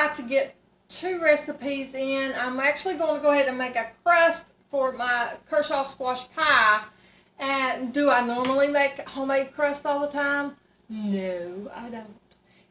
try to get 2 recipes in. I'm actually going to go ahead and make a crust for my Cushaw Squash Pie. And do I normally make homemade crust all the time? No, I don't.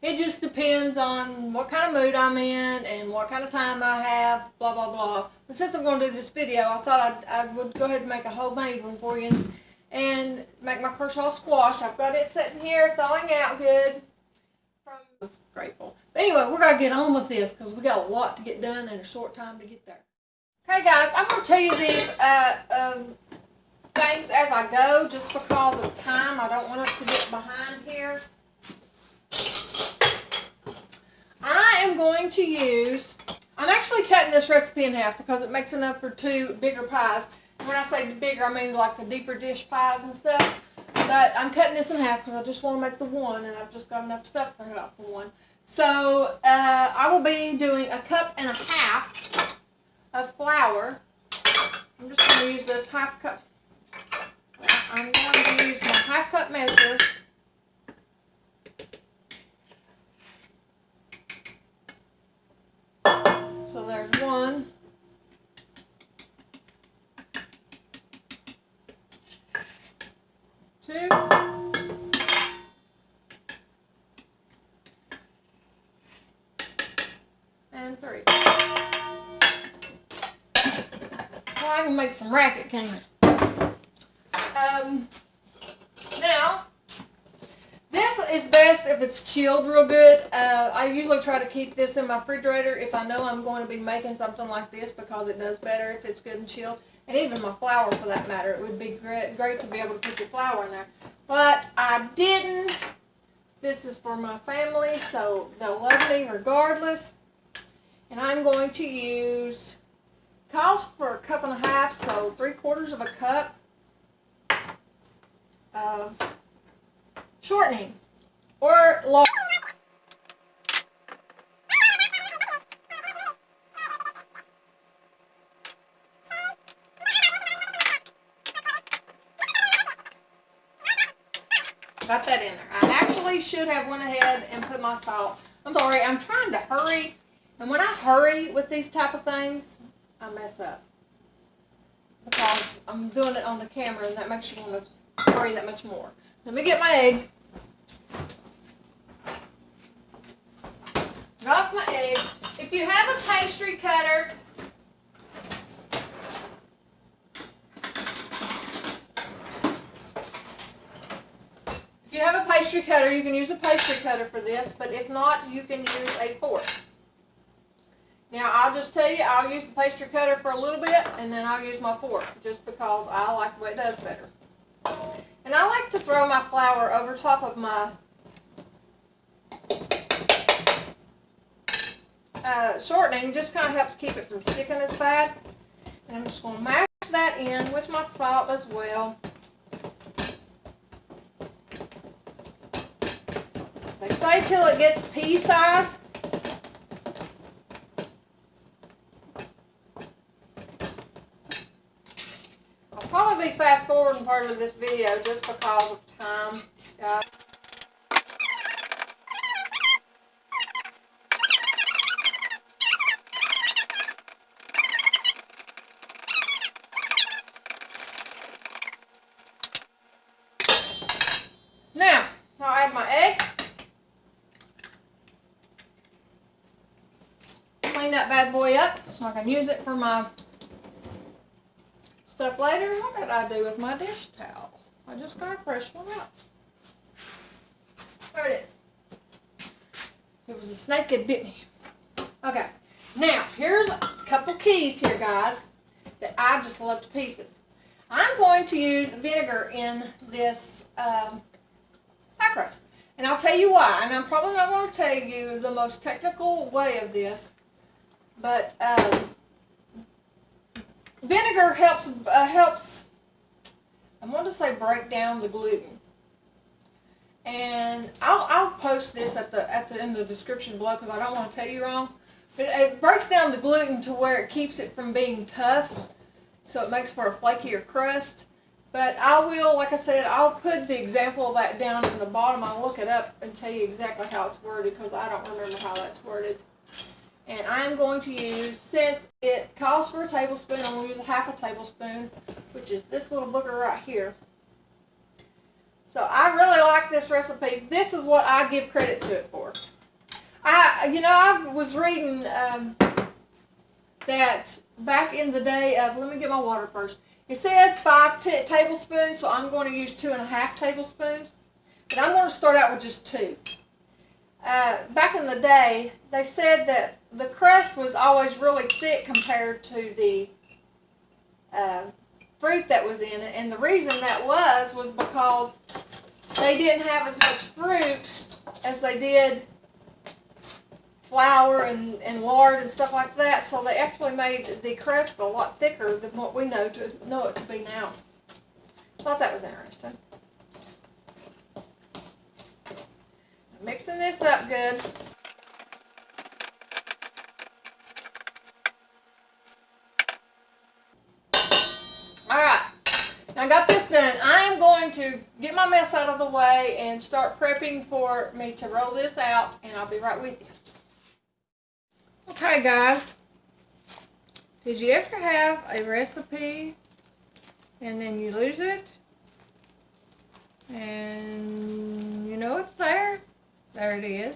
It just depends on what kind of mood I'm in and what kind of time I have, blah, blah, blah. But since I'm going to do this video, I thought I would go ahead and make a homemade one for you and make my Cushaw squash. I've got it sitting here thawing out good. I'm grateful. But anyway, we're going to get on with this because we got a lot to get done in a short time to get there. Okay, guys, I'm going to tell you these things as I go just because of time. I don't want us to get behind here. I am going to use, I'm actually cutting this recipe in half because it makes enough for 2 bigger pies. And when I say bigger, I mean like the deeper dish pies and stuff. But I'm cutting this in half because I just want to make the one, and I've just got enough stuff for it for one. So I will be doing 1.5 cups of flour. I'm just going to use this 1/2 cup. I'm going to use my 1/2 cup measure. So there's 1. 2. And 3. Well, I can make some racket, can't I? Now, this is best if it's chilled real good. I usually try to keep this in my refrigerator if I know I'm going to be making something like this because it does better if it's good and chilled. And even my flour for that matter. It would be great to be able to put your flour in there. But I didn't. This is for my family, so they'll love me regardless. And I'm going to use, calls for 1.5 cups, so 3/4 cup of shortening or large. Got that in there. I actually should have went ahead and put my salt. I'm sorry, I'm trying to hurry. And when I hurry with these type of things, I mess up. Because I'm doing it on the camera and that makes you want to hurry that much more. Let me get my egg. Drop my egg. If you have a pastry cutter, you can use a pastry cutter for this, but if not, you can use a fork. Now, I'll just tell you, I'll use the pastry cutter for a little bit, and then I'll use my fork, just because I like the way it does better. And I like to throw my flour over top of my shortening. Just kind of helps keep it from sticking as bad. And I'm just going to mash that in with my salt as well. They say till it gets pea size. I'll probably be fast forwarding part of this video just because of time, guys. Now, I'll add my egg. Clean that bad boy up so I can use it for my stuff later. What did I do with my dish towel? I just got a fresh one out. There it is. It was a snake that bit me. Okay, now here's a couple keys here, guys, that I just love to pieces. I'm going to use vinegar in this pie crust. And I'll tell you why. And I'm probably not going to tell you the most technical way of this, but vinegar helps, I want to say, break down the gluten. And I'll post this in the description below because I don't want to tell you wrong. But it breaks down the gluten to where it keeps it from being tough, so it makes for a flakier crust. But I will, like I said, I'll put the example of that down in the bottom. I'll look it up and tell you exactly how it's worded because I don't remember how that's worded. And I'm going to use, since it calls for a tablespoon, I'm going to use a half a tablespoon, which is this little booger right here. So I really like this recipe. This is what I give credit to it for. I was reading that back in the day of, let me get my water first. It says 5 tablespoons, so I'm going to use 2.5 tablespoons. But I'm going to start out with just 2. Back in the day, they said that the crust was always really thick compared to the fruit that was in it. And the reason that was because they didn't have as much fruit as they did flour and lard and stuff like that, so they actually made the crust a lot thicker than what we know it to be now. Thought that was interesting. Mixing this up good. Alright, now I got this done. I am going to get my mess out of the way and start prepping for me to roll this out, and I'll be right with you. Okay guys, did you ever have a recipe and then you lose it and you know it's there? There it is.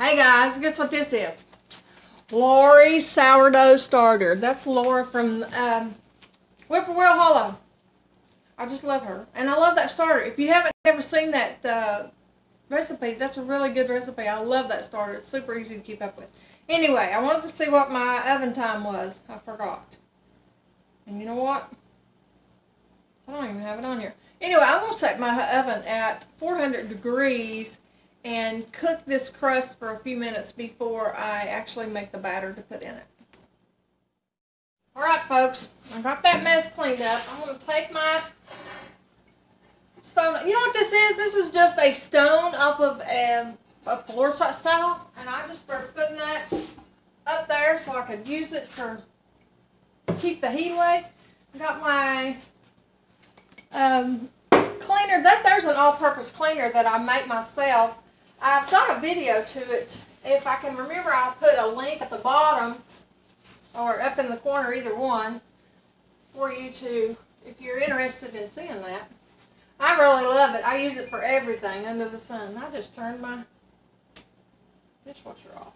Hey guys, guess what this is? Lori's sourdough starter. That's Laura from Whippoorwheel Holler. I just love her. And I love that starter. If you haven't ever seen that recipe, that's a really good recipe. I love that starter. It's super easy to keep up with. Anyway, I wanted to see what my oven time was. I forgot. And you know what? I don't even have it on here. Anyway, I'm going to set my oven at 400 degrees and cook this crust for a few minutes before I actually make the batter to put in it. Alright folks, I got that mess cleaned up. I'm going to take my stone. You know what this is? This is just a stone off of a floor style. And I just started putting that up there so I could use it for keep the heat away. I got my cleaner. There's an all-purpose cleaner that I make myself. I've got a video to it. If I can remember, I'll put a link at the bottom or up in the corner, either one, for you to, if you're interested in seeing that. I really love it. I use it for everything under the sun. I just turned my dishwasher off.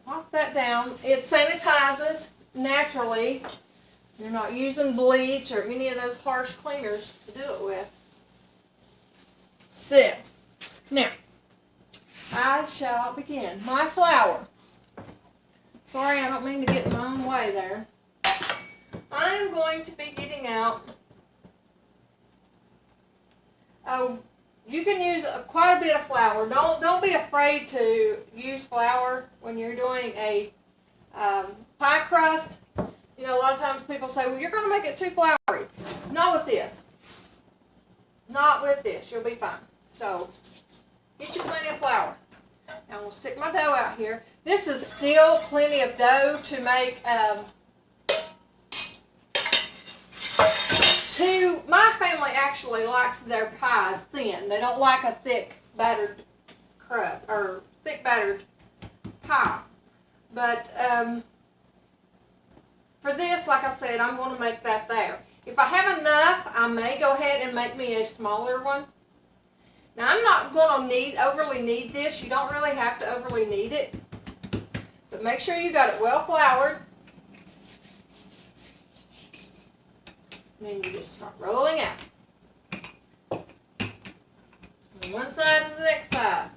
Pop that down. It sanitizes naturally. You're not using bleach or any of those harsh cleaners to do it with. So, now, I shall begin. My flour. Sorry, I don't mean to get in my own way there. I'm going to be getting out, you can use quite a bit of flour. Don't be afraid to use flour when you're doing a pie crust. You know, a lot of times people say, well, you're going to make it too floury. Not with this. Not with this. You'll be fine. So, get you plenty of flour. Now, we'll stick my dough out here. This is still plenty of dough to make my family actually likes their pies thin. They don't like a thick battered crust or thick battered pie. But for this, like I said, I'm going to make that there. If I have enough, I may go ahead and make me a smaller one. Now, I'm not going to overly knead this. You don't really have to overly knead it. But make sure you got it well floured. And then you just start rolling out. From one side to the next side.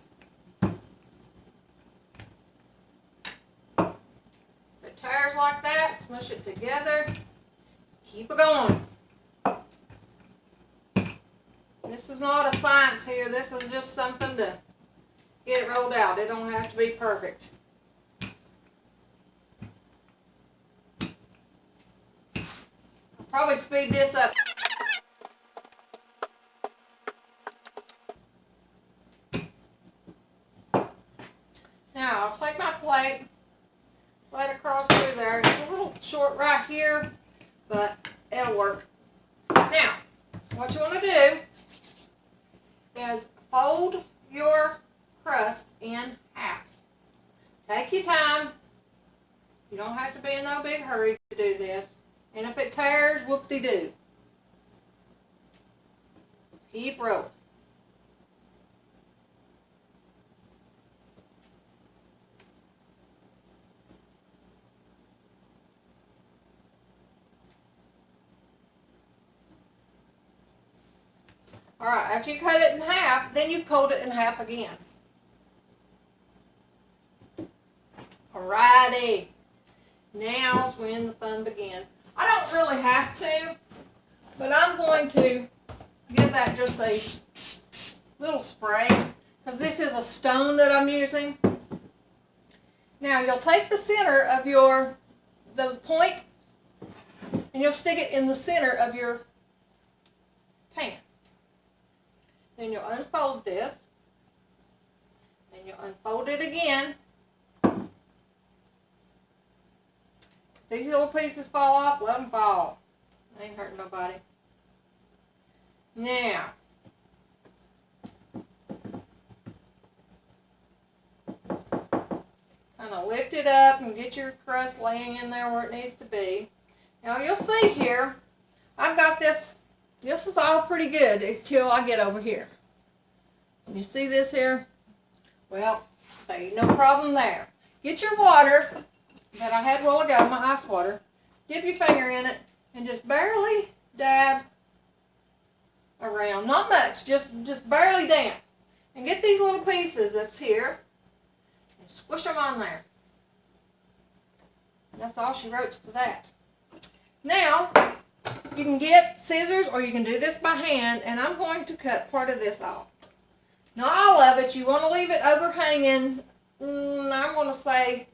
If it tears like that, smush it together. Keep it going. This is not a science here. This is just something to get it rolled out. It don't have to be perfect. I'll probably speed this up. Now, I'll take my plate, lay it across through there. It's a little short right here, but it'll work. Now, what you want to do is fold your crust in half. Take your time. You don't have to be in no big hurry to do this. And if it tears, whoop-de-doo. Keep rolling. All right, after you cut it in half, then you fold it in half again. Alrighty. Now's when the fun begins. I don't really have to, but I'm going to give that just a little spray because this is a stone that I'm using. Now you'll take the center of the point and you'll stick it in the center of your pan. Then you'll unfold this, and you'll unfold it again. These little pieces fall off, let them fall. They ain't hurting nobody. Now, kind of lift it up and get your crust laying in there where it needs to be. Now you'll see here, I've got this. This is all pretty good until I get over here. You see this here? Well, there ain't no problem there. Get your water that I had a while ago, my ice water. Dip your finger in it and just barely dab around. Not much, just barely damp. And get these little pieces that's here and squish them on there. That's all she wrote to that. Now, you can get scissors or you can do this by hand, and I'm going to cut part of this off. Not all of it. You want to leave it overhanging, I'm going to say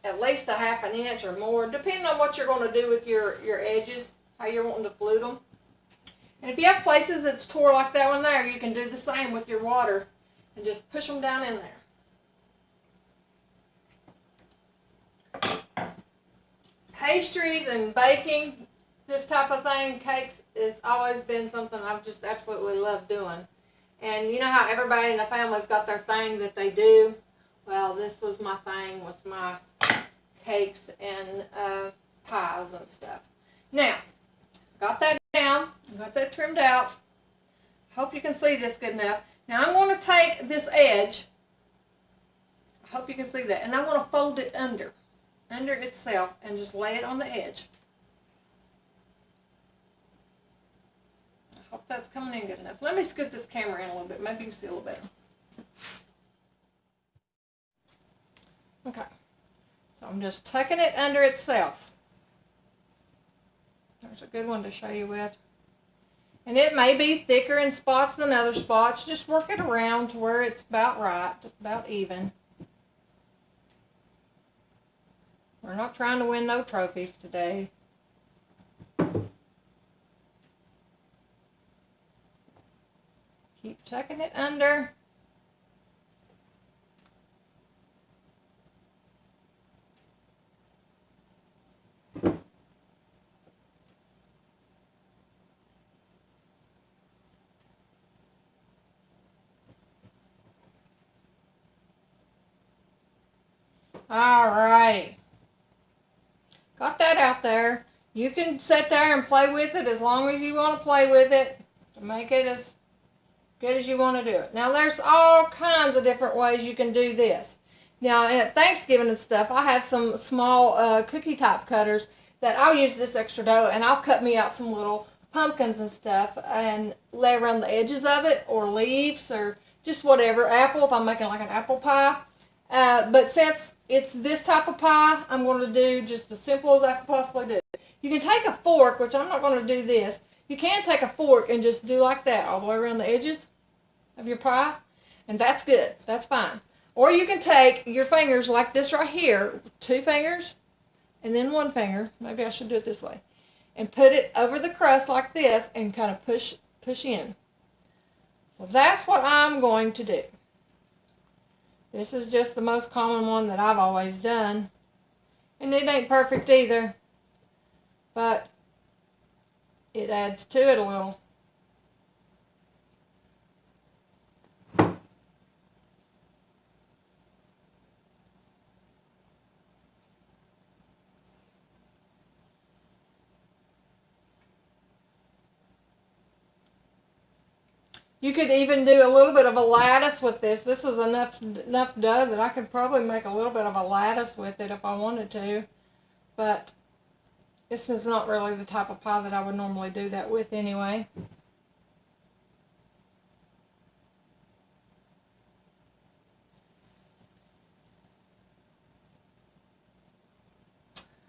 at least a ½ inch or more, depending on what you're going to do with your edges, how you're wanting to flute them. And if you have places that's tore like that one there, you can do the same with your water and just push them down in there. Pastries and baking, this type of thing, cakes, has always been something I've just absolutely loved doing. And you know how everybody in the family's got their thing that they do? Well, this was my thing with my cakes and pies and stuff. Now, got that down, got that trimmed out. Hope you can see this good enough. Now I'm going to take this edge, I hope you can see that, and I'm going to fold it under itself and just lay it on the edge. I hope that's coming in good enough. Let me scoot this camera in a little bit. Maybe you can see a little better. Okay. So I'm just tucking it under itself. There's a good one to show you with. And it may be thicker in spots than other spots. Just work it around to where it's about right, about even. We're not trying to win no trophies today. Keep tucking it under. All right. Got that out there. You can sit there and play with it as long as you want to play with it to make it as good as you want to do it. Now there's all kinds of different ways you can do this. Now at Thanksgiving and stuff, I have some small cookie type cutters that I'll use this extra dough, and I'll cut me out some little pumpkins and stuff and lay around the edges of it, or leaves, or just whatever. Apple, if I'm making like an apple pie. But since it's this type of pie, I'm going to do just as simple as I can possibly do. You can take a fork, which I'm not going to do this. You can take a fork and just do like that all the way around the edges of your pie, and that's good. That's fine. Or you can take your fingers like this right here, 2 fingers, and then 1 finger. Maybe I should do it this way. And put it over the crust like this and kind of push in. So that's what I'm going to do. This is just the most common one that I've always done. And it ain't perfect either, but it adds to it a little. You could even do a little bit of a lattice with this. This is enough dough that I could probably make a little bit of a lattice with it if I wanted to. But this is not really the type of pie that I would normally do that with anyway.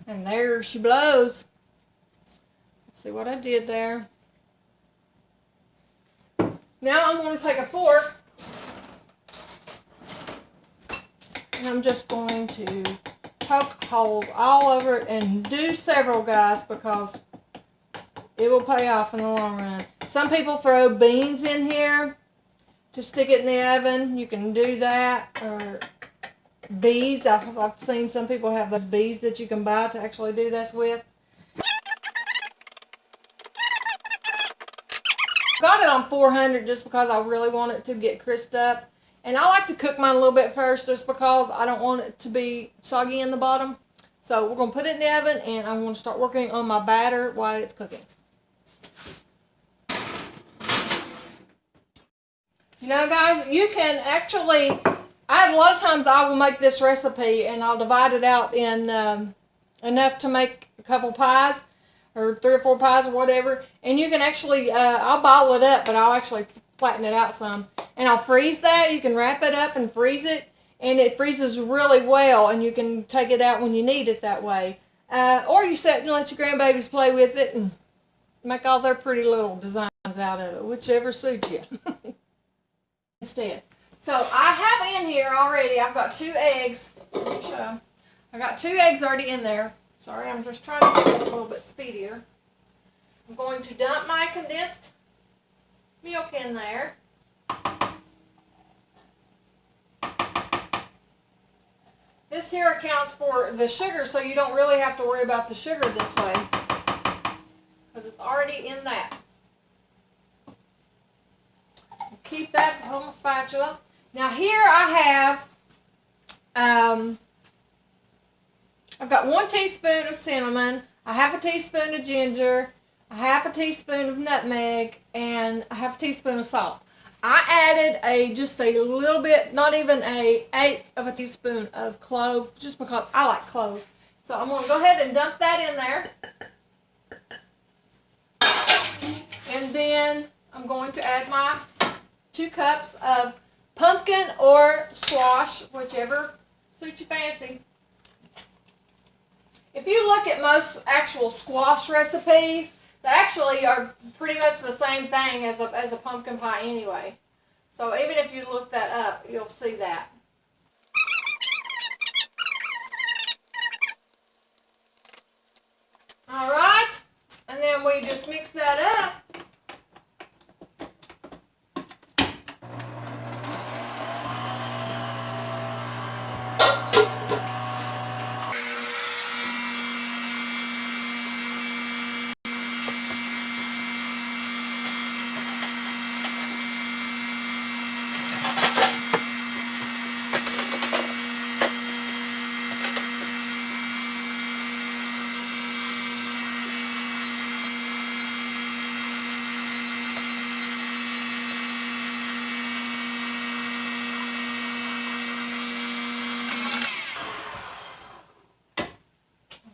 And there she blows. Let's see what I did there. Now I'm going to take a fork and I'm just going to poke holes all over it and do several, guys, because it will pay off in the long run. Some people throw beans in here to stick it in the oven. You can do that, or beads. I've seen some people have those beads that you can buy to actually do this with. Got it on 400 just because I really want it to get crisped up. And I like to cook mine a little bit first just because I don't want it to be soggy in the bottom. So we're going to put it in the oven and I'm going to start working on my batter while it's cooking. You know, guys, you can actually, a lot of times I will make this recipe and I'll divide it out in enough to make a couple pies, or 3 or 4 pies or whatever. And you can actually, I'll bottle it up, but I'll actually flatten it out some. And I'll freeze that. You can wrap it up and freeze it. And it freezes really well, and you can take it out when you need it that way. Or you sit and let your grandbabies play with it and make all their pretty little designs out of it, whichever suits you. Instead. So I have in here already, I've got 2 eggs. I got 2 eggs already in there. Sorry, I'm just trying to make it a little bit speedier. I'm going to dump my condensed milk in there. This here accounts for the sugar, so you don't really have to worry about the sugar this way, because it's already in that. Keep that on the spatula. Now here I have, I've got 1 teaspoon of cinnamon, a half a teaspoon of ginger, a half a teaspoon of nutmeg, and a half a teaspoon of salt. I added just a little bit, not even an 1/8 of a teaspoon of clove, just because I like clove. So I'm going to go ahead and dump that in there. And then I'm going to add my 2 cups of pumpkin or squash, whichever suits your fancy. If you look at most actual squash recipes, they actually are pretty much the same thing as a pumpkin pie anyway. So even if you look that up, you'll see that. All right, and then we just mix that up.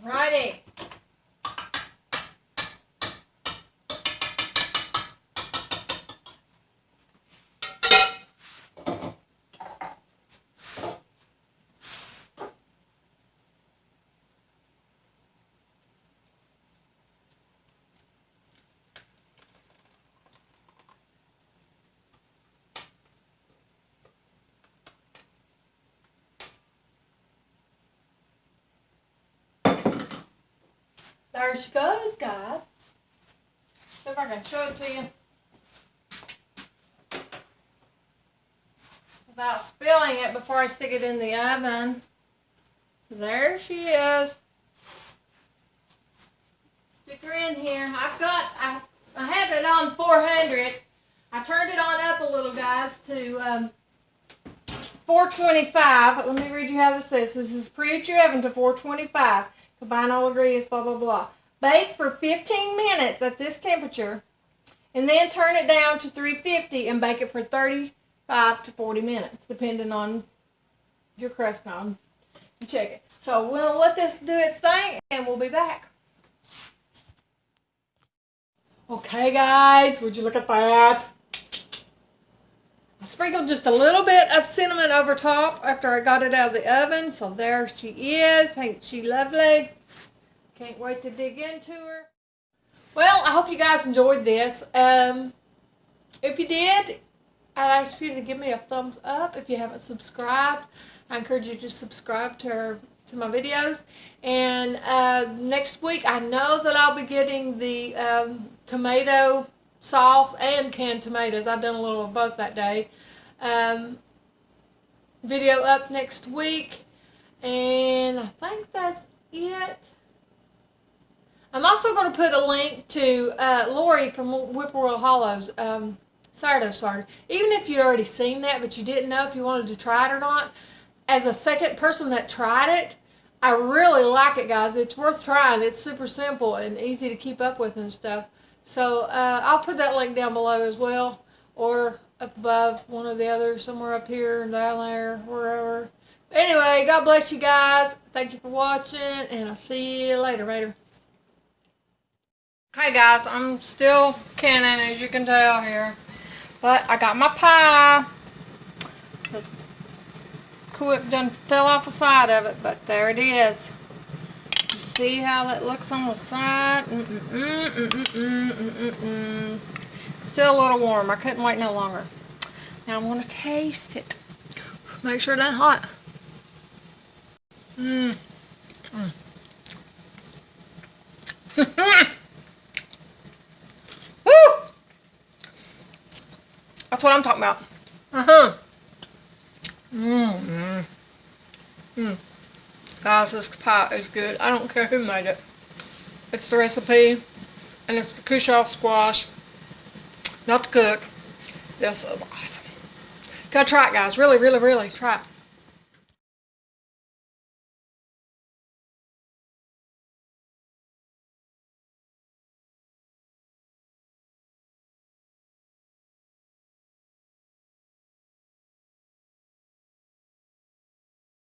Righty. There she goes, guys. See if I can show it to you without spilling it before I stick it in the oven. So there she is. Stick her in here. I had it on 400. I turned it on up a little, guys, to 425. Let me read you how this says. This is preheat your oven to 425. Combine all ingredients, blah, blah, blah. Bake for 15 minutes at this temperature. And then turn it down to 350 and bake it for 35 to 40 minutes, depending on your crust on. You check it. So we'll let this do its thing, and we'll be back. Okay, guys, would you look at that? I sprinkled just a little bit of cinnamon over top after I got it out of the oven. So there she is. Ain't she lovely? Can't wait to dig into her. Well, I hope you guys enjoyed this. If you did, I ask you to give me a thumbs up. If you haven't subscribed, I encourage you to subscribe to my videos. And next week, I know that I'll be getting the tomato sauce and canned tomatoes. I've done a little of both that day. Video up next week. And I think that's it. I'm also going to put a link to Lori from Whippoorwheel Hollow's sourdough starter. Even if you'd already seen that, but you didn't know if you wanted to try it or not, as a second person that tried it, I really like it, guys. It's worth trying. It's super simple and easy to keep up with and stuff. So I'll put that link down below as well, or up above, one or the other, somewhere up here and down there, wherever. Anyway, God bless you guys. Thank you for watching, and I'll see you later. Hey guys, I'm still canning, as you can tell here, but I got my pie. The quick done fell off the side of it, but there it is. You see how that looks on the side? Still a little warm. I couldn't wait no longer. Now I'm going to taste it. Make sure it ain't hot. Woo! That's what I'm talking about. Guys, this pie is good. I don't care who made it. It's the recipe, and it's the Cushaw squash. Not the cook. This is awesome. Gotta try it, guys. Really, really, really try it.